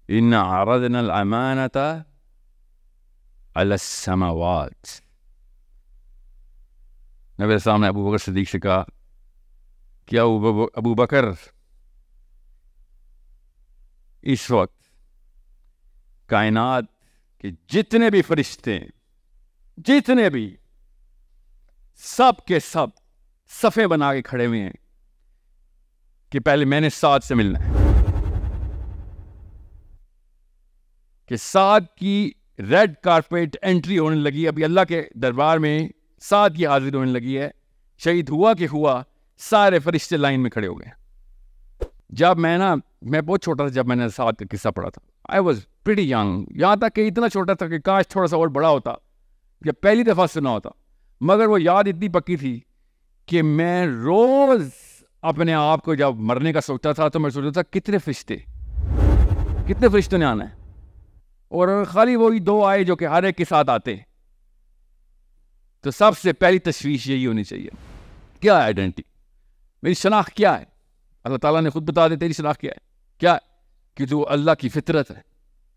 ان عرضنا الامانۃ علی السماوات. نبی علیہ السلام نے ابو بکر صدیق سے کہا کیا ابو بکر اس وقت کائنات کے جتنے بھی فرشتے جتنے بھی سب کے سب صفے بنا کے کھڑے ہوئے ہیں کہ پہلے میں نے سعد سے ملنا ہے, کہ سعد کی ریڈ کارپیٹ انٹری ہونے لگی, ابھی اللہ کے دربار میں سعد کی حاضر ہونے لگی ہے. شہید ہوا کہ ہوا, سارے فرشتے لائن میں کھڑے ہو گئے. جب میں بہت چھوٹا تھا جب میں نے سعد کا قصہ پڑھا تھا. آئی واز پریٹی ینگ, یہاں تک کہ اتنا چھوٹا تھا کہ کاش تھوڑا سا اور بڑا ہوتا جب پہلی دفعہ سنا ہوتا. مگر وہ یاد اتنی پکی تھی کہ میں روز اپنے آپ کو جب مرنے کا سوچتا تھا تو میں سوچتا تھا کتنے فرشتوں نے آنا ہے, اور خالی وہی 2 آئے جو کہ ہر ایک کے ساتھ آتے. تو سب سے پہلی تشویش یہی ہونی چاہیے, کیا ہے آئیڈینٹی, میری شناخت کیا ہے. اللہ تعالیٰ نے خود بتا دے تیری شناخت کیا ہے کہ تو اللہ کی فطرت ہے.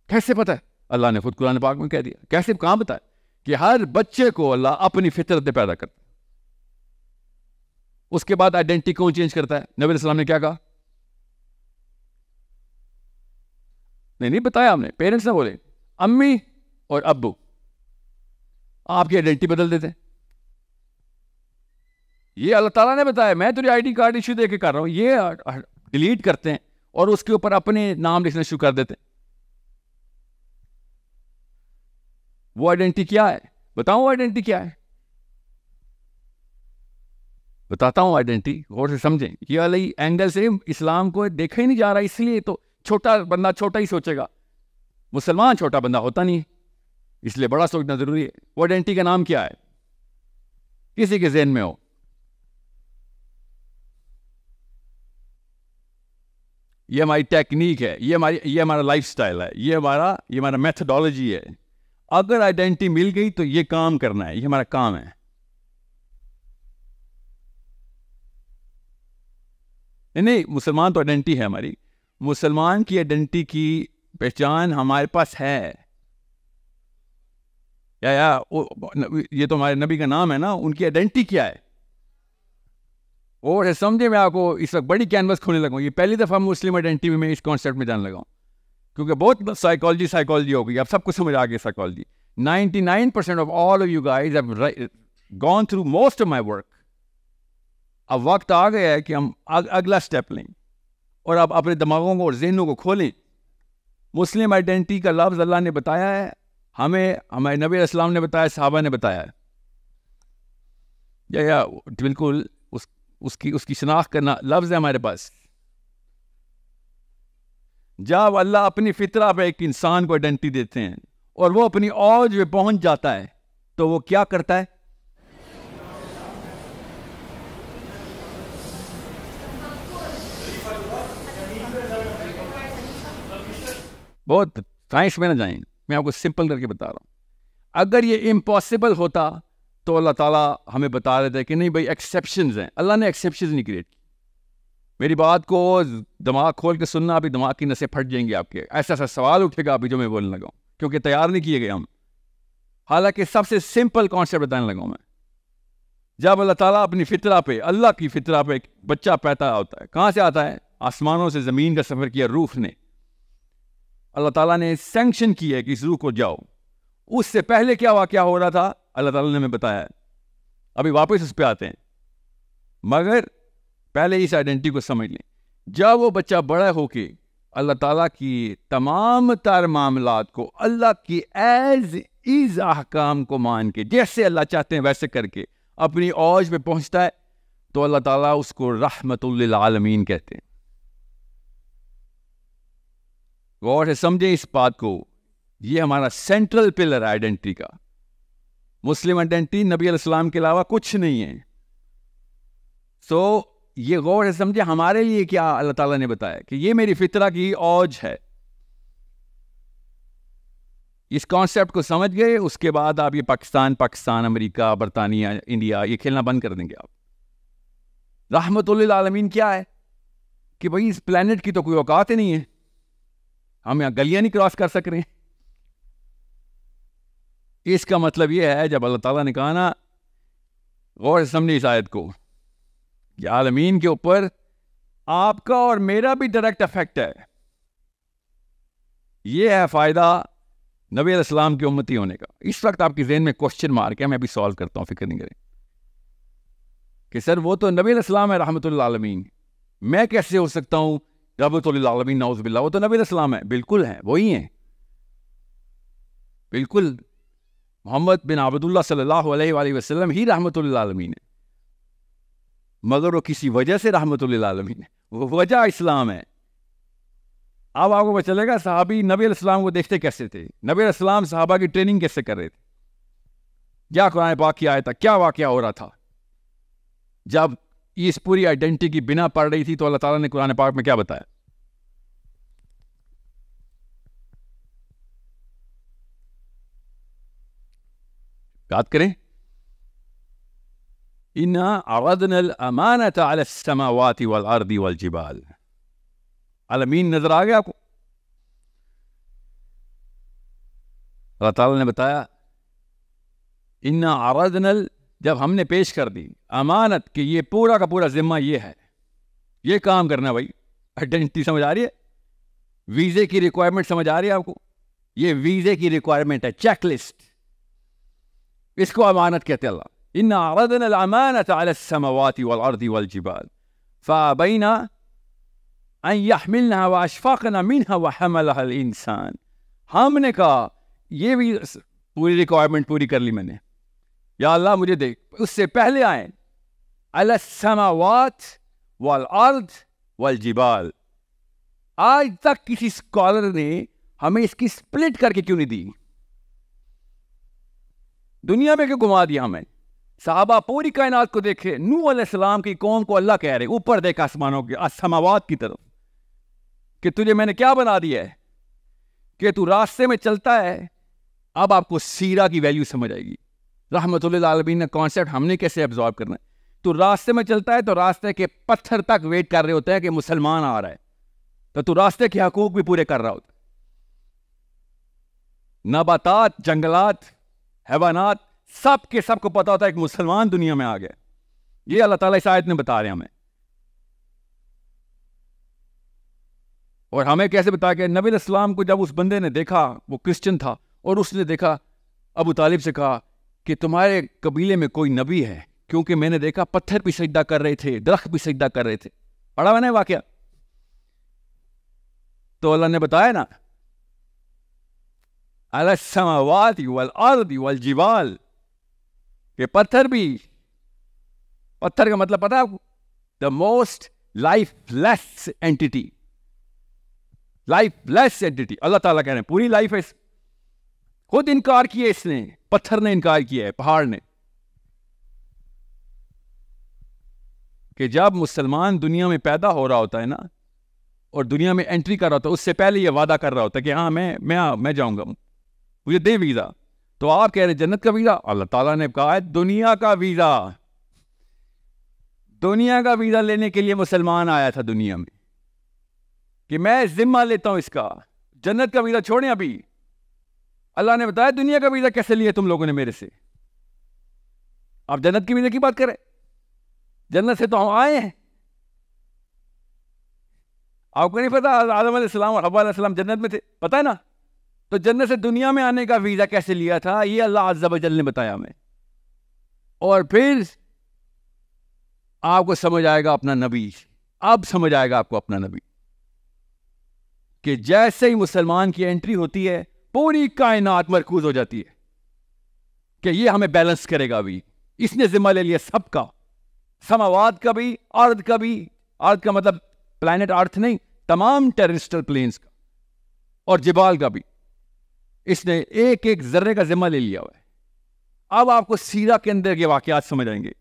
کیسے پتہ ہے؟ اللہ نے خود قرآن پاک میں کہہ دیا. کیسے, کہاں بتایا کہ ہر بچے کو اللہ اپنی فطرت پہ پیدا کرتا ہے. اس کے بعد آئیڈینٹی کون چینج کرتا ہے؟ نبی علیہ السلام نے کیا کہا؟ نہیں بتایا ہم نے, پیرنٹس نے بولے امی اور ابو آپ کی آئیڈینٹی بدل دیتے. یہ اللہ تعالیٰ نے بتایا, میں تیری I D card issue they کے کر رہا ہوں. یہ ڈیلیٹ کرتے ہیں اور اس کے اوپر اپنے نام لکھنا شروع کر دیتے ہیں. وہ آئیڈینٹی کیا ہے؟ بتاؤں آئیڈینٹی کیا ہے؟ بتاتا ہوں آئیڈینٹی, غور سے سمجھیں. یہ علی اینگل سے اسلام کو دیکھا ہی نہیں جا رہا, اس لیے تو چھوٹا بندہ چھوٹا ہی سوچے گا. مسلمان چھوٹا بندہ ہوتا نہیں, اس لیے بڑا سوچنا ضروری ہے. وہ آئیڈینٹی کا نام کیا ہے؟ کسی کے ذہن میں ہو؟ یہ ہماری ٹیکنیک ہے, یہ ہمارا لائف سٹائل ہے, یہ ہمارا میتھڈالوجی ہے. اگر آئیڈینٹی مل گئی تو یہ کام کرنا ہے, یہ ہمارا کام ہے. نہیں, مسلمان تو آئیڈینٹی ہے ہماری. مسلمان کی آئیڈینٹی کی پہچان ہمارے پاس ہے. یہ تو ہمارے نبی کا نام ہے نا, ان کی آئیڈینٹی کیا ہے؟ اور سمجھے, میں آپ کو اس وقت بڑی کینوس کھولنے لگا ہوں. یہ پہلی دفعہ مسلم آئیڈینٹی میں اس کانسیپٹ میں جانے لگا ہوں, کیونکہ بہت سائیکالوجی ہو گئی. اب سب کچھ سمجھ آ گئی psychology. 99% of all of you guys have gone through most of my work. اب وقت آ گیا ہے کہ ہم اگلا سٹیپ لیں اور اب اپنے دماغوں کو اور ذہنوں کو کھولیں. مسلم آئیڈینٹی کا لفظ اللہ نے بتایا ہے ہمیں, ہمارے نبی علیہ السلام نے بتایا, صحابہ نے بتایا ہے. یا بالکل اس کی شناخت کرنا لفظ ہے ہمارے پاس. جب اللہ اپنی فطرہ پہ ایک انسان کو آئیڈینٹی دیتے ہیں اور وہ اپنی اوج پہ پہنچ جاتا ہے تو وہ کیا کرتا ہے؟ بہت سائنس میں نہ جائیں, میں آپ کو سمپل کر کے بتا رہا ہوں. اگر یہ امپاسبل ہوتا تو اللہ تعالیٰ ہمیں بتا دیتا ہے کہ نہیں بھائی ایکسیپشنز ہیں. اللہ نے ایکسیپشنز نہیں کریٹ کی. میری بات کو دماغ کھول کے سننا, ابھی دماغ کی نسیں پھٹ جائیں گی آپ کے. ایسا سوال اٹھے گا ابھی جو میں بولنے لگا ہوں, کیونکہ تیار نہیں کیے گئے ہم. حالانکہ سب سے سمپل کانسیپٹ بتانے لگا ہوں میں. جب اللہ تعالیٰ اپنی فطرہ پہ, اللہ کی فطرہ پہ ایک بچہ پیدا ہوتا ہے, کہاں سے آتا ہے؟ آسمانوں سے زمین کا سفر کیا روح نے. اللہ تعالیٰ نے سینکشن کی ہے کہ اس روح کو جاؤ. اس سے پہلے کیا واقعہ ہو رہا تھا اللہ تعالیٰ نے ہمیں بتایا ہے. ابھی واپس اس پہ آتے ہیں, مگر پہلے اس آئیڈینٹی کو سمجھ لیں. جب وہ بچہ بڑا ہو کے اللہ تعالیٰ کی تمام تر معاملات کو اللہ کی ایز احکام کو مان کے, جیسے اللہ چاہتے ہیں ویسے کر کے اپنی اوج پہ پہنچتا ہے, تو اللہ تعالیٰ اس کو رحمت للعالمین کہتے ہیں. غور سے سمجھیں اس بات کو, یہ ہمارا سینٹرل پلر ہے آئیڈینٹی کا. مسلم آئیڈینٹی نبی علیہ السلام کے علاوہ کچھ نہیں ہے. سو یہ غور سے سمجھے ہمارے لیے کیا اللہ تعالیٰ نے بتایا کہ یہ میری فطرہ کی اوج ہے. اس کانسیپٹ کو سمجھ گئے, اس کے بعد آپ یہ پاکستان, امریکہ, برطانیہ, انڈیا, یہ کھیلنا بند کر دیں گے آپ. رحمت للعالمین کیا ہے کہ بھائی اس پلانٹ کی تو کوئی اوقات ہی نہیں ہے. ہم یہاں گلیاں نہیں کراس کر سک رہے ہیں. اس کا مطلب یہ ہے جب اللہ تعالیٰ نے کہا نا, غور سے سمجھیں اس آیت کو, کہ عالمین کے اوپر آپ کا اور میرا بھی ڈائریکٹ افیکٹ ہے. یہ ہے فائدہ نبی علیہ السلام کے امتی ہونے کا. اس وقت آپ کے ذہن میں کوشچن مارک ہے, میں ابھی سالو کرتا ہوں, فکر نہیں کریں کہ سر وہ تو نبی علیہ السلام ہے رحمۃ اللہ عالمین, میں کیسے ہو سکتا ہوں رحمۃ اللہ عالمین, نعوذ باللہ. وہ تو نبی علیہ السلام ہے, بالکل ہیں, وہی ہیں, بالکل محمد بن عبداللہ صلی اللہ علیہ وآلہ وسلم ہی رحمۃ اللہ عالمین ہے, مگر وہ کسی وجہ سے رحمۃ اللہ عالمین ہے, وہ وجہ اسلام ہے. اب آپ کو پتہ چلے گا صحابی نبی علیہ السلام کو دیکھتے کیسے تھے, نبی علیہ السلام صحابہ کی ٹریننگ کیسے کر رہے تھے, کیا قرآن پاک کی آیا تھا, کیا واقعہ ہو رہا تھا. جب اس پوری آئیڈینٹی کی بنا پڑ رہی تھی تو اللہ تعالیٰ نے قرآن پاک میں کیا بتایا؟ یاد کریں, اِنَّا عَرَضْنَا الْأَمَانَةَ عَلَى السَّمَاوَاتِ وَالْأَرْضِ وَالْجِبَالِ. عالمین نظر آ گیا آپ کو؟ اللہ تعالیٰ نے بتایا اِنَّا عَرَضْنَا, جب ہم نے پیش کر دی امانت کہ یہ پورا کا پورا ذمہ یہ ہے, یہ کام کرنا. بھائی آئیڈینٹی سمجھ آ رہی ہے, ویزے کی ریکوائرمنٹ سمجھ آ رہی ہے آپ کو, یہ ویزے کی ریکوائرمنٹ ہے, چیک لسٹ, اس کو امانت کہتے ہیں. اللہ اِنَّا عَرَضْنَا الْأَمَانَةَ عَلَى السَّمَاوَاتِ وَالْأَرْضِ وَالْجِبَالِ فَأَبَيْنَا أَن يَحْمِلْنَهَا وَأَشْفَقْنَا مِنْهَا وَحَمَلَهَا الْإِنسَانُ. ہم نے کہا یہ بھی پوری ریکوائرمنٹ پوری کر لی میں نے, یا اللہ مجھے دیکھ, اس سے پہلے آئیں عَلَى السَّمَاوَاتِ وَالْأَرْضِ وَالْجِبَالِ. آج تک کسی اسکالر نے ہمیں اس کی سپلٹ کر کے کیوں نہیں دی؟ دنیا میں کیوں گھما دیا ہمیں؟ صحابہ پوری کائنات کو دیکھے, نوح علیہ السلام کی قوم کو اللہ کہہ رہے اوپر دیکھ آسمانوں کے, السماوات کی طرف, کہ تجھے میں نے کیا بنا دیا ہے کہ تو راستے میں چلتا ہے. اب آپ کو سیرہ کی ویلیو سمجھ آئے گی. رحمۃ اللہ عالمین نے کانسیپٹ ہم نے کیسے ابزارب کرنا ہے. تو راستے میں چلتا ہے تو راستے کے پتھر تک ویٹ کر رہے ہوتے ہیں کہ مسلمان آ رہا ہے, تو راستے کے حقوق بھی پورے کر رہا ہوتا ہے. نباتات, جنگلات, حیوانات, سب کے سب کو پتا ہوتا ہے کہ مسلمان دنیا میں آ گئے. یہ اللہ تعالیٰ اس آیت میں بتا رہے ہیں ہمیں. اور ہمیں کیسے بتا کہ نبی علیہ السلام کو جب اس بندے نے دیکھا, وہ کرسچن تھا, اور اس نے دیکھا, ابو طالب سے کہا کہ تمہارے قبیلے میں کوئی نبی ہے, کیونکہ میں نے دیکھا پتھر بھی سجدہ کر رہے تھے, درخت بھی سجدہ کر رہے تھے. پڑھا میں نے واقعہ؟ تو اللہ نے بتایا نا عَلَى السَّمَاوَاتِ وَالْأَرْضِ وَالْجِبَالِ, کہ پتھر بھی, پتھر کا مطلب پتا ہے آپ کو؟ The most lifeless entity, lifeless entity. اللہ تعالیٰ کہہ رہے ہیں پوری لائف ہے. خود انکار کیا اس نے, پتھر نے انکار کیا ہے, پہاڑ نے, کہ جب مسلمان دنیا میں پیدا ہو رہا ہوتا ہے نا, اور دنیا میں انٹری کر رہا ہوتا ہے, اس سے پہلے یہ وعدہ کر رہا ہوتا ہے کہ ہاں میں جاؤں گا, مجھے دے ویزا. تو آپ کہہ رہے ہیں جنت کا ویزا, اللہ تعالیٰ نے کہا ہے دنیا کا ویزا. دنیا کا ویزا لینے کے لیے مسلمان آیا تھا دنیا میں, کہ میں ذمہ لیتا ہوں اس کا. جنت کا ویزا چھوڑیں ابھی. اللہ نے بتایا دنیا کا ویزا کیسے لیا تم لوگوں نے میرے سے. آپ جنت کے ویزے کی بات کریں, جنت سے تو ہم آئے ہیں. آپ کو نہیں پتا آدم علیہ السلام اور حوا علیہ السلام جنت میں تھے؟ پتا ہے نا. تو جنت سے دنیا میں آنے کا ویزا کیسے لیا تھا, یہ اللہ عز و جل نے بتایا ہمیں. اور پھر آپ کو سمجھ آئے گا اپنا نبی, اب سمجھ آئے گا آپ کو اپنا نبی, کہ جیسے ہی مسلمان کی انٹری ہوتی ہے پوری کائنات مرکوز ہو جاتی ہے کہ یہ ہمیں بیلنس کرے گا. ابھی اس نے ذمہ لے لیا سب کا, سماوات کا بھی, ارض کا بھی. ارض کا مطلب پلانٹ ارتھ نہیں, تمام ٹیرسٹرل پلینز کا, اور جبال کا بھی. اس نے ایک ایک ذرے کا ذمہ لے لیا ہوا ہے. اب آپ کو سیرہ کے اندر کے واقعات سمجھ آئیں گے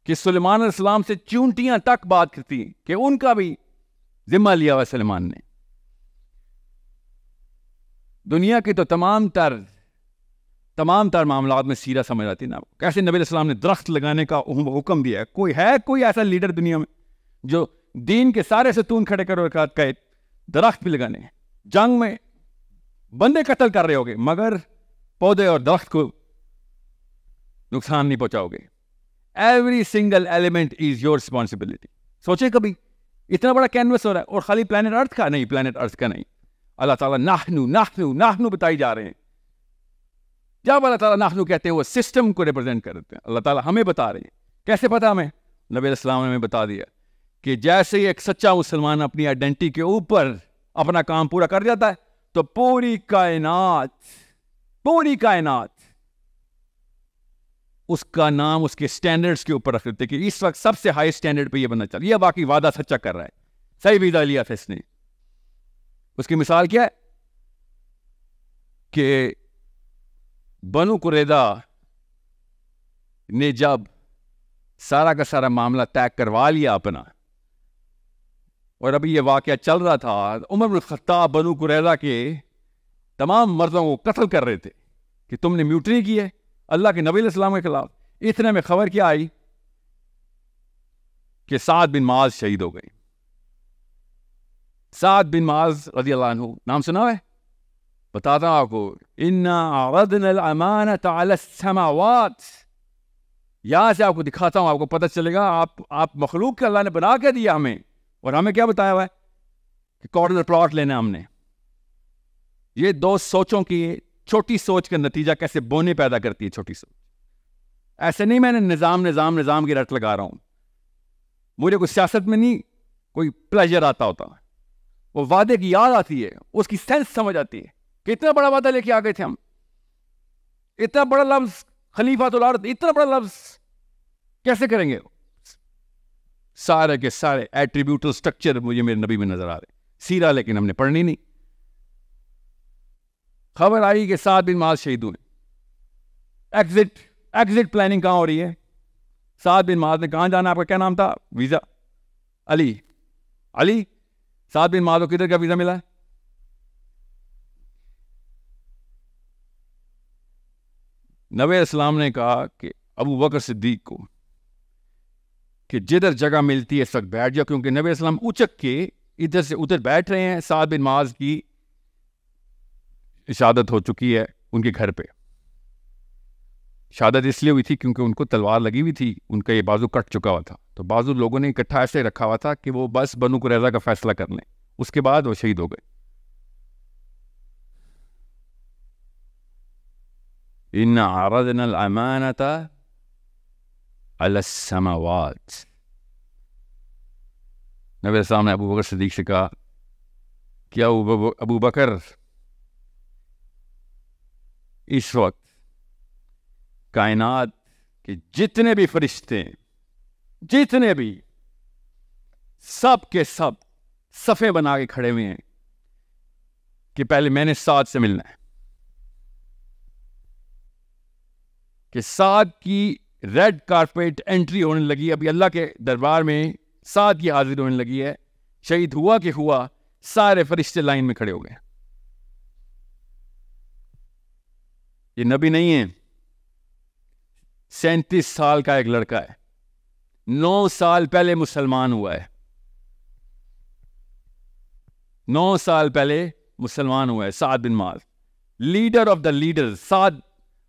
کہ سلیمان علیہ السلام سے چونٹیاں تک بات کرتی ہیں کہ ان کا بھی ذمہ لیا ہوا سلیمان نے. دنیا کے تو تمام تر معاملات میں سیرہ سمجھ آتی نا. کیسے نبی علیہ السلام نے درخت لگانے کا حکم دیا ہے. کوئی ایسا لیڈر دنیا میں جو دین کے سارے ستون کھڑے کرو کہ درخت بھی لگانے ہیں. جنگ میں بندے قتل کر رہے ہوگے مگر پودے اور درخت کو نقصان نہیں پہنچاؤ گے. Every single element is your responsibility. سوچے کبھی اتنا بڑا کینوس ہو رہا ہے اور خالی پلانٹ ارتھ کا نہیں, پلانٹ ارتھ کا نہیں, اللہ تعالیٰ نحنو نحنو نحنو بتائی جا رہے ہیں. جب اللہ تعالیٰ نحنو کہتے ہیں وہ سسٹم کو ریپرزینٹ کرتے ہیں. اللہ تعالیٰ ہمیں بتا رہے ہیں. کیسے پتا ہمیں؟ نبی علیہ السلام نے ہمیں بتا دیا کہ جیسے ہی ایک سچا مسلمان اپنی آئیڈینٹی کے اوپر اپنا کام پورا کر جاتا ہے تو پوری کائنات اس کا نام اس کے سٹینڈرڈز کے اوپر رکھ دیتے کہ اس وقت سب سے ہائی سٹینڈرڈ پہ یہ بننا چاہیے, یہ باقی وعدہ سچا کر رہا ہے, صحیح وعدہ لیا تھا اس نے. اس کی مثال کیا ہے کہ بنو قریظہ نے جب سارا کا سارا معاملہ طے کروا لیا اپنا, اور ابھی یہ واقعہ چل رہا تھا, عمر بن الخطاب بنو قریظہ کے تمام مردوں کو قتل کر رہے تھے کہ تم نے میوٹنی کی ہے اللہ کے نبی علیہ السلام کے خلاف. اتنے میں خبر کیا آئی کہ سعد بن معاذ شہید ہو گئے. سعد بن معاذ رضی اللہ عنہ, نام سنا ہے؟ بتاتا ہوں آپ کو. انا عرضنا الامانۃ علی السماوات, یہاں سے آپ کو دکھاتا ہوں, آپ کو پتہ چلے گا آپ مخلوق کے اللہ نے بنا کے دیا ہمیں, اور ہمیں کیا بتایا ہوا ہے کہ کارنر پلاٹ لینا ہم نے. یہ دو سوچوں کی چھوٹی سوچ کا نتیجہ کیسے بونے پیدا کرتی ہے چھوٹی سوچ. ایسے نہیں میں نے نظام کی رٹ لگا رہا ہوں, مجھے کوئی سیاست میں نہیں کوئی پلیجر آتا ہوتا, وہ وعدے کی یاد آتی ہے, اس کی سینس سمجھ آتی ہے کہ اتنا بڑا وعدہ لے کے آ گئے تھے ہم, اتنا بڑا لفظ خلیفۃ الارض, اتنا بڑا لفظ کیسے کریں گے. سارے کے سارے ایٹریبیوٹل سٹرکچر مجھے میرے نبی میں نظر آ رہے, سیرہ لیکن ہم نے پڑھنی نہیں. خبر آئی کہ سعد بن معاذ شہید ہوئے. ایگزٹ پلاننگ کہاں ہو رہی ہے؟ سعد بن معاذ نے کہاں جانا, آپ کا کیا نام تھا؟ ویزا علی. سعد بن معاذ کو کدھر کا ویزا ملا ہے؟ نبی علیہ السلام نے کہا کہ ابو بکر صدیق کو کہ جدھر جگہ ملتی ہے اس وقت بیٹھ جاؤ, کیونکہ نبی علیہ السلام اچک کے ادھر سے ادھر بیٹھ رہے ہیں. سعد بن معاذ کی شہادت ہو چکی ہے ان کے گھر پہ. شہادت اس لیے ہوئی تھی کیونکہ ان کو تلوار لگی ہوئی تھی, ان کا یہ بازو کٹ چکا ہوا تھا, تو بازو لوگوں نے اکٹھا ایسے رکھا ہوا تھا کہ وہ بس بنو قریظہ کا فیصلہ کر لیں, اس کے بعد وہ شہید ہو گئے. ان عرضنا الامانۃ علی السماوات. نبی علیہ السلام نے ابو بکر صدیق سے کہا کیا ابو بکر اس وقت کائنات کے جتنے بھی فرشتے جتنے بھی سب کے سب صفے بنا کے کھڑے ہوئے ہیں کہ پہلے میں نے سعد سے ملنا ہے, کہ سعد کی ریڈ کارپیٹ انٹری ہونے لگی, ابھی اللہ کے دربار میں سعد کی حاضری ہونے لگی ہے. شہید ہوا کہ ہوا, سارے فرشتے لائن میں کھڑے ہو گئے. یہ نبی نہیں ہے, 37 سال کا ایک لڑکا ہے, 9 سال پہلے مسلمان ہوا ہے, 9 سال پہلے مسلمان ہوا ہے. سعد بن معاذ, لیڈر آف دا لیڈر.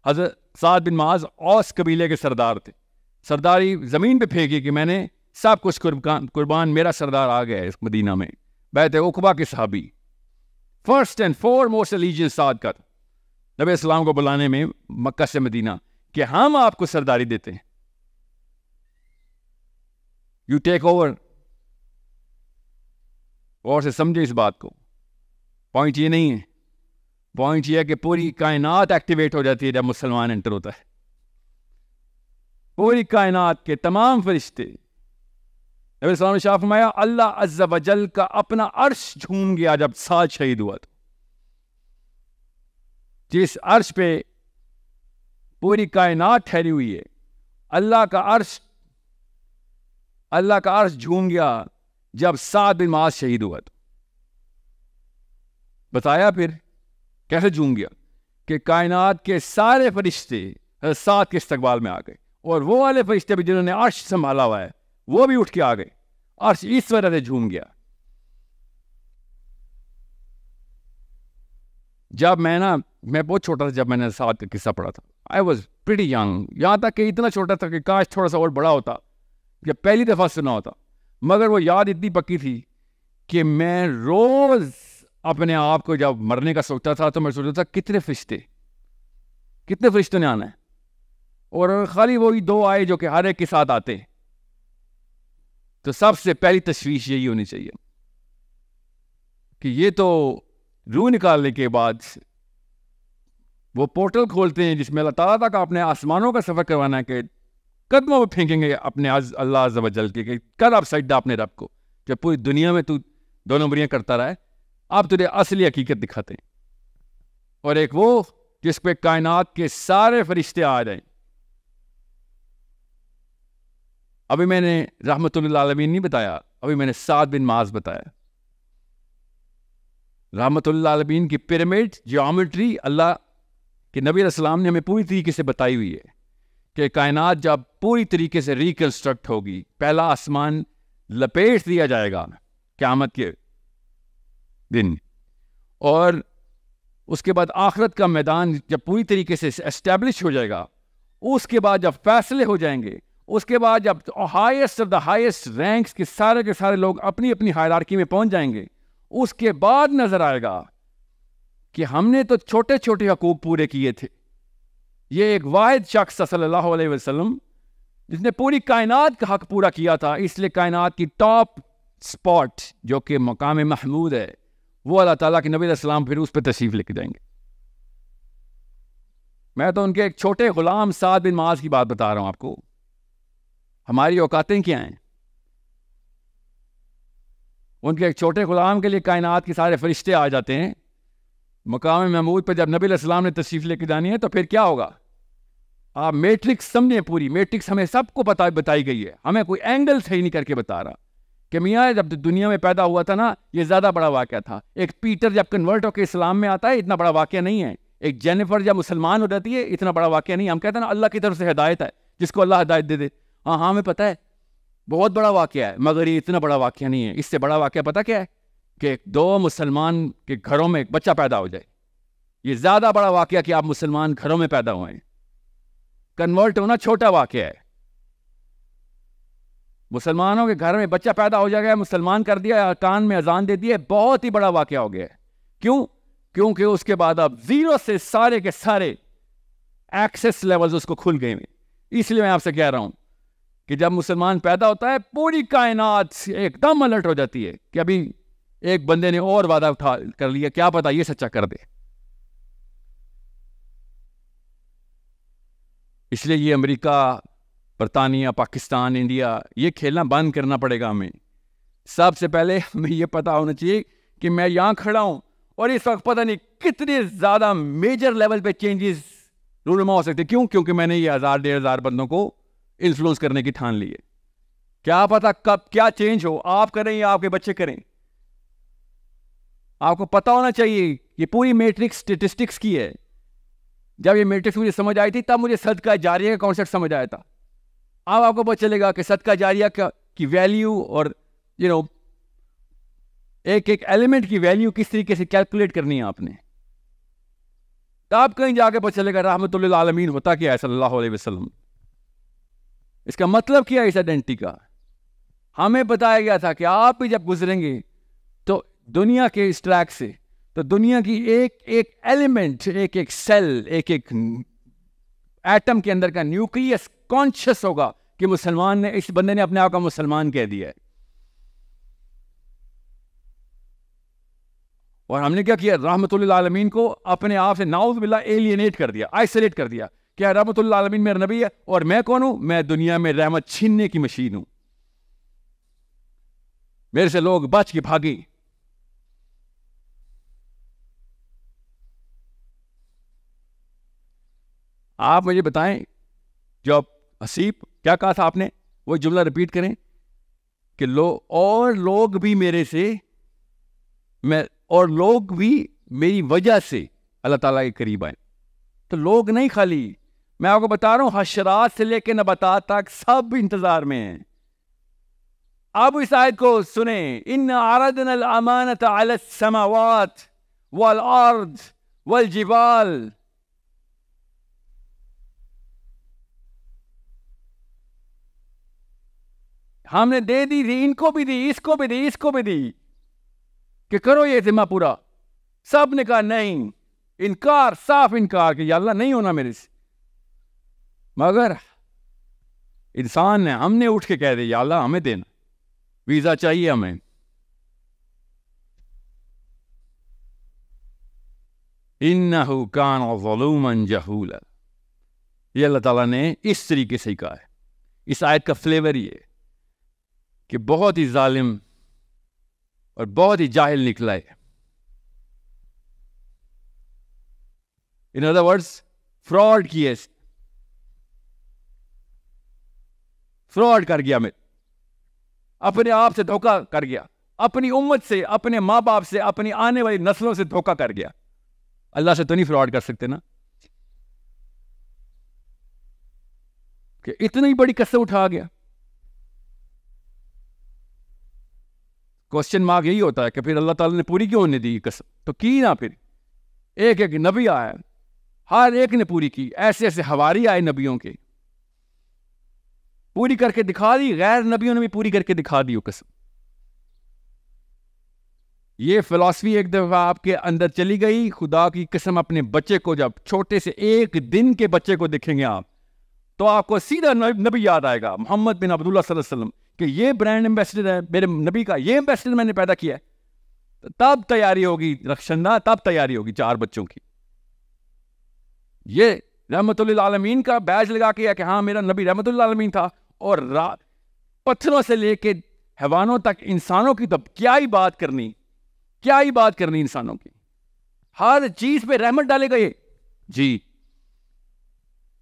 حضرت سعد بن معاذ اوس قبیلے کے سردار تھے. سرداری زمین پہ پھینکی کہ میں نے سب کچھ قربان, میرا سردار آ گیا ہے اس مدینہ میں. بیعت عقبہ کے صحابی, first and four most allegiance سعد کا تھا. نبی السلام کو بلانے میں مکہ سے مدینہ کہ ہم آپ کو سرداری دیتے ہیں, یو ٹیک اوور. اور سے سمجھے اس بات کو. پوائنٹ یہ نہیں ہے, پوائنٹ یہ ہے کہ پوری کائنات ایکٹیویٹ ہو جاتی ہے جب مسلمان انٹر ہوتا ہے. پوری کائنات کے تمام فرشتے, نبی السلام نے شاہ فرمایا اللہ عز و جل کا اپنا عرش جھوم گیا جب سعد شہید ہوا تھا. جس عرش پہ پوری کائنات ٹھہری ہوئی ہے, اللہ کا عرش جھوم گیا جب سعد بن معاذ شہید ہوا تھا. بتایا پھر کیسے جھوم گیا کہ کائنات کے سارے فرشتے سعد کے استقبال میں آ گئے, اور وہ والے فرشتے بھی جنہوں نے عرش سنبھالا ہوا ہے وہ بھی اٹھ کے آ گئے. عرش اس وجہ سے جھوم گیا. جب میں بہت چھوٹا تھا جب میں نے سعد کا قصہ پڑھا تھا. آئی واز پریٹی ینگ, یہاں تک کہ اتنا چھوٹا تھا کہ کاش تھوڑا سا اور بڑا ہوتا جب پہلی دفعہ سنا ہوتا. مگر وہ یاد اتنی پکی تھی کہ میں روز اپنے آپ کو جب مرنے کا سوچتا تھا تو میں سوچتا تھا کتنے فرشتوں نے آنا ہے, اور خالی وہی 2 آئے جو کہ ہر ایک کے ساتھ آتے. تو سب سے پہلی تشویش یہی ہونی چاہیے کہ یہ تو روح نکالنے کے بعد وہ پورٹل کھولتے ہیں جس میں اللہ تعالیٰ تک اپنے آسمانوں کا سفر کروانا ہے کہ قدموں میں پھینکیں گے اپنے اللہ عز و جل کے کہ کر آپ سجدہ اپنے رب کو. جب پوری دنیا میں تو 2 نمبریاں کرتا رہا ہے, آپ تجھے اصلی حقیقت دکھاتے ہیں. اور ایک وہ جس پہ کائنات کے سارے فرشتے آ جائیں. ابھی میں نے رحمت اللہ عالمین نہیں بتایا, ابھی میں نے سعد بن معاذ بتایا. رحمت اللہ عالمین کی پیرامڈ جیومیٹری اللہ کے نبی علیہ السلام نے ہمیں پوری طریقے سے بتائی ہوئی ہے کہ کائنات جب پوری طریقے سے ریکنسٹرکٹ ہوگی, پہلا آسمان لپیٹ دیا جائے گا قیامت کے دن, اور اس کے بعد آخرت کا میدان جب پوری طریقے سے اسٹیبلش ہو جائے گا, اس کے بعد جب فیصلے ہو جائیں گے, اس کے بعد جب highest of the highest ranks کے سارے لوگ اپنی اپنی ہائرارکی میں پہنچ جائیں گے, اس کے بعد نظر آئے گا کہ ہم نے تو چھوٹے چھوٹے حقوق پورے کیے تھے. یہ ایک واحد شخص صلی اللہ علیہ وسلم جس نے پوری کائنات کا حق پورا کیا تھا, اس لیے کائنات کی ٹاپ سپاٹ جو کہ مقام محمود ہے وہ اللہ تعالیٰ کے نبی علیہ السلام پھر اس پہ تشریف لے کے جائیں گے. میں تو ان کے ایک چھوٹے غلام سعد بن معاذ کی بات بتا رہا ہوں آپ کو. ہماری اوقاتیں کیا ہیں؟ ان کے ایک چھوٹے غلام کے لیے کائنات کے سارے فرشتے آ جاتے ہیں. مقام محمود پہ جب نبی علیہ السلام نے تشریف لے کے جانی ہے تو پھر کیا ہوگا؟ آپ میٹرکس سمجھیں, پوری میٹرکس ہمیں سب کو بتائی گئی ہے, ہمیں کوئی اینگل صحیح نہیں کر کے بتا رہا کہ میاں جب دنیا میں پیدا ہوا تھا نا یہ زیادہ بڑا واقعہ تھا. ایک پیٹر جب کنورٹ ہو کے اسلام میں آتا ہے اتنا بڑا واقعہ نہیں ہے. ایک جینیفر جب مسلمان ہو جاتی ہے اتنا بڑا واقعہ نہیں. ہم کہتے ہیں نا اللہ کی طرف سے ہدایت ہے, جس کو اللہ ہدایت دے دے. ہاں ہمیں پتہ ہے بہت بڑا واقعہ ہے, مگر یہ اتنا بڑا واقعہ نہیں ہے. اس سے بڑا واقعہ پتہ کیا ہے؟ کہ 2 مسلمان کے گھروں میں ایک بچہ پیدا ہو جائے. یہ زیادہ بڑا واقعہ کہ آپ مسلمان گھروں میں پیدا ہوئے ہیں. کنورٹ ہونا چھوٹا واقعہ ہے. مسلمانوں کے گھر میں بچہ پیدا ہو جائے گا, مسلمان کر دیا, کان میں اذان دے دی ہے, بہت ہی بڑا واقعہ ہو گیا ہے. کیوں؟ کیونکہ اس کے بعد اب 0 سے سارے کے سارے ایکسس لیولز اس کو کھل گئے ہیں. اس لیے میں آپ سے کہہ رہا ہوں کہ جب مسلمان پیدا ہوتا ہے پوری کائنات ایک دم الرٹ ہو جاتی ہے کہ ابھی ایک بندے نے اور وعدہ اٹھا کر لیا, کیا پتا یہ سچا کر دے. اس لیے یہ امریکہ, برطانیہ, پاکستان, انڈیا, یہ کھیلنا بند کرنا پڑے گا ہمیں. سب سے پہلے ہمیں یہ پتا ہونا چاہیے کہ میں یہاں کھڑا ہوں اور اس وقت پتہ نہیں کتنے زیادہ میجر لیول پہ چینجز رونما ہو سکتے. کیوں؟ کیونکہ میں نے یہ 1000-1500 بندوں کو انفلوئنس کرنے کی ٹھان لی ہے. کیا پتا کب کیا چینج ہو, آپ کریں یا آپ کے بچے کریں. آپ کو پتا ہونا چاہیے یہ پوری میٹرکس اسٹیٹسٹکس کی ہے. جب یہ میٹرکس مجھے سمجھ آئی تھی تب مجھے صدقہ جاریہ کا کانسیپٹ سمجھ آیا تھا. اب آپ کو پتہ چلے گا کہ صدقہ جاریہ کی ویلیو اور ایک ایلیمنٹ کی ویلیو کس طریقے سے کیلکولیٹ کرنی ہے آپ نے. تب کہیں جا کے پتہ چلے گا رحمت اللہ عالمین ہوتا کیا ہے صلی اللہ علیہ وسلم. اس کا مطلب کیا ہے اس آئیڈینٹی کا؟ ہمیں بتایا گیا تھا کہ آپ بھی جب گزریں گے تو دنیا کے اس ٹریک سے, تو دنیا کی ایک ایلیمنٹ, ایک سیل, ایک ایٹم کے اندر کا نیوکلیس کانشیس ہوگا کہ مسلمان نے, اس بندے نے اپنے آپ کا مسلمان کہہ دیا ہے. اور ہم نے کیا کیا؟ رحمت اللہ عالمین کو اپنے آپ سے نعوذ باللہ ایلینیٹ کر دیا, آئسولیٹ کر دیا. کیا رحمت اللہ عالمین میرا نبی ہے اور میں کون ہوں؟ میں دنیا میں رحمت چھیننے کی مشین ہوں. میرے سے لوگ بچ کے بھاگے. آپ مجھے بتائیں, جو حسیب کیا کہا تھا آپ نے, وہ جملہ ریپیٹ کریں کہ لوگ بھی میرے سے, اور لوگ بھی میری وجہ سے اللہ تعالیٰ کے قریب آئیں. تو لوگ نہیں, خالی میں آپ کو بتا رہا ہوں حشرات سے لے کے نباتات تک سب انتظار میں ہیں. اب اس آیت کو سنیں, ان عرضنا الامانۃ علی السماوات والارض والجبال، ہم نے دے دی تھی، ان کو بھی دی، اس کو بھی دی، اس کو بھی دی کہ کرو یہ ذمہ پورا. سب نے کہا نہیں، انکار، صاف انکار کہ یا اللہ نہیں ہونا میرے سے. مگر انسان نے، ہم نے اٹھ کے کہہ دیا یا اللہ ہمیں دینا، ویزا چاہیے ہمیں. انہو کان ظلوما جہولا. یہ اللہ تعالیٰ نے اس طریقے سے ہی کہا ہے. اس آیت کا فلیور یہ ہے کہ بہت ہی ظالم اور بہت ہی جاہل نکلا ہے. ان ادر ورڈز فراڈ کیے، فراڈ کر گیا، میں اپنے آپ سے دھوکہ کر گیا، اپنی امت سے، اپنے ماں باپ سے، اپنی آنے والی نسلوں سے دھوکہ کر گیا. اللہ سے تو نہیں فراڈ کر سکتے نا، کہ اتنی بڑی قسم اٹھا گیا. کوشچن مارک یہی ہوتا ہے کہ پھر اللہ تعالیٰ نے پوری کیوں نہیں دی قسم؟ تو کی نا، پھر ایک ایک نبی آیا، ہر ایک نے پوری کی. ایسے ایسے حواری آئے نبیوں کے، پوری کر کے دکھا دی. غیر نبیوں نے بھی پوری کر کے دکھا دی وہ قسم. یہ فلسفی ایک دفعہ آپ کے اندر چلی گئی، خدا کی قسم اپنے بچے کو، جب چھوٹے سے ایک دن کے بچے کو دیکھیں گے آپ، تو آپ کو سیدھا نبی یاد آئے گا، محمد بن عبداللہ صلی اللہ علیہ وسلم، کہ یہ برانڈ ایمبیسڈر ہے میرے نبی کا، یہ ایمبیسڈر میں نے پیدا کیا ہے. تب تیاری ہوگی رخشندہ، تب تیاری ہوگی 4 بچوں کی. یہ رحمت للعالمین کا بیج لگا کے کہ ہاں میرا نبی رحمت للعالمین تھا، اور پتھروں سے لے کے حیوانوں تک انسانوں کی تو کیا ہی بات کرنی، کیا ہی بات کرنی انسانوں کی. ہر چیز پہ رحمت ڈالے گئے. جی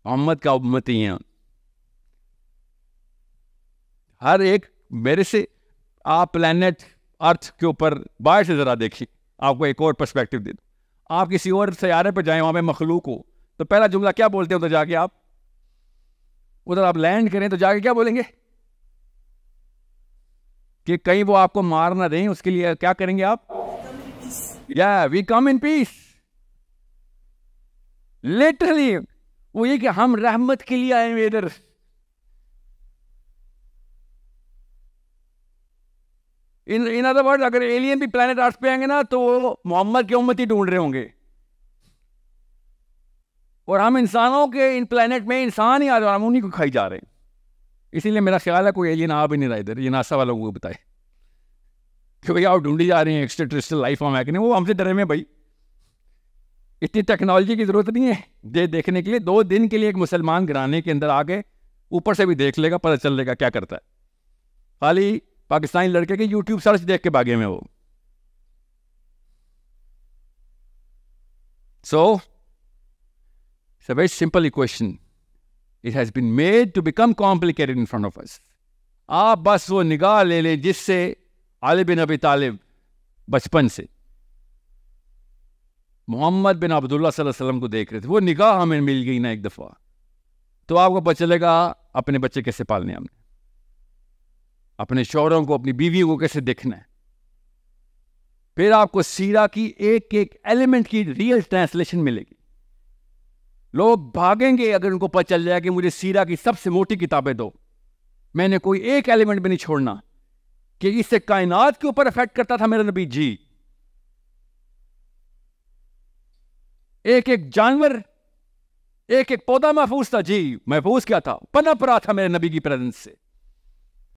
محمد کا امتی ہیں ہر ایک. میرے سے آپ پلانٹ ارتھ کے اوپر باہر سے ذرا دیکھیے، آپ کو ایک اور پرسپیکٹو دے دوں. آپ کسی اور سیارے پہ جائیں، وہاں پہ مخلوق ہو، تو پہلا جملہ کیا بولتے ہیں ادھر جا کے؟ آپ ادھر آپ لینڈ کریں تو جا کے کیا بولیں گے؟ کہ کہیں وہ آپ کو مار نہ دیں، اس کے لیے کیا کریں گے آپ؟ یا وی کم ان پیس. لٹرلی وہ یہ کہ ہم رحمت کے لیے آئے ہیں ادھر. ان ادر ورڈ اگر ایلین بھی پلانٹ ارتھ پہ آئیں گے نا، تو وہ محمد کی امت ہی ڈھونڈ رہے ہوں گے. اور ہم انسانوں کے ان پلانٹ میں انسان ہی آ رہے ہیں، ہم انہیں کو کھائی جا رہے ہیں. اسی لیے میرا خیال ہے کوئی ایلین آ بھی نہیں رہا ادھر. یہ ناسا والوں کو بتائے کہ بھائی آپ ڈھونڈی جا رہے ہیں ایکسٹرا ٹیرسٹریل لائف فارم ہے کہ نہیں. وہ ہم سے ڈرے میں بھائی، اتنی ٹیکنالوجی کی ضرورت نہیں ہے دیکھنے کے لیے. 2 دن کے لیے ایک مسلمان گرانے کے اندر آ کے اوپر سے بھی دیکھ لے گا، پتہ چل لے گا کیا کرتا ہے. خالی پاکستانی لڑکے کے یوٹیوب سرچ دیکھ کے بھاگے میں وہ. سو it's a very simple equation. It has been made to become complicated in front of us. آپ بس وہ نگاہ لے لیں جس سے علی بن ابی طالب بچپن سے محمد بن عبداللہ صلی اللہ علیہ وسلم کو دیکھ رہے تھے. وہ نگاہ ہمیں مل گئی نا ایک دفعہ، تو آپ کو پتہ چلے گا اپنے بچے کیسے پالنے، ہم نے اپنے شوہروں کو، اپنی بیویوں کو کیسے دیکھنا ہے. پھر آپ کو سیرہ کی ایک ایک ایلیمنٹ کی ریئل ٹرانسلیشن ملے گی. لوگ بھاگیں گے اگر ان کو پتہ چل جائے کہ مجھے سیرہ کی سب سے موٹی کتابیں دو، میں نے کوئی ایک ایلیمنٹ بھی نہیں چھوڑنا کہ اس سے کائنات کے اوپر افیکٹ کرتا تھا میرا نبی. جی ایک ایک جانور، ایک ایک پودا محفوظ تھا. جی محفوظ کیا تھا؟ پنپ رہا تھا میرے نبی کی پریزنس سے.